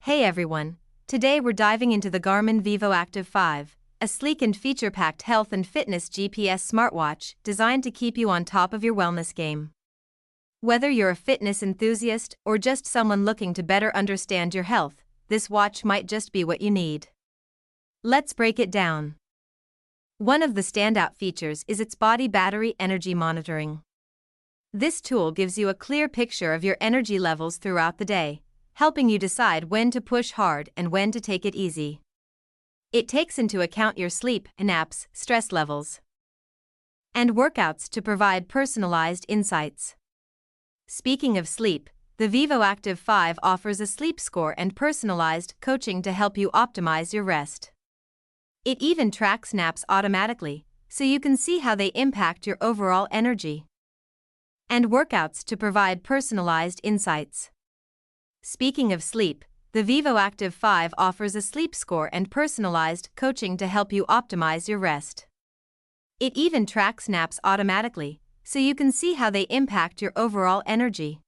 Hey everyone, today we're diving into the Garmin vívoactive 5, a sleek and feature-packed health and fitness GPS smartwatch designed to keep you on top of your wellness game. Whether you're a fitness enthusiast or just someone looking to better understand your health, this watch might just be what you need. Let's break it down. One of the standout features is its body battery energy monitoring. This tool gives you a clear picture of your energy levels throughout the day, helping you decide when to push hard and when to take it easy. It takes into account your sleep, naps, stress levels, and workouts to provide personalized insights. Speaking of sleep, the vívoactive 5 offers a sleep score and personalized coaching to help you optimize your rest. It even tracks naps automatically, so you can see how they impact your overall energy, and workouts to provide personalized insights. Speaking of sleep, the vívoactive 5 offers a sleep score and personalized coaching to help you optimize your rest. It even tracks naps automatically, so you can see how they impact your overall energy,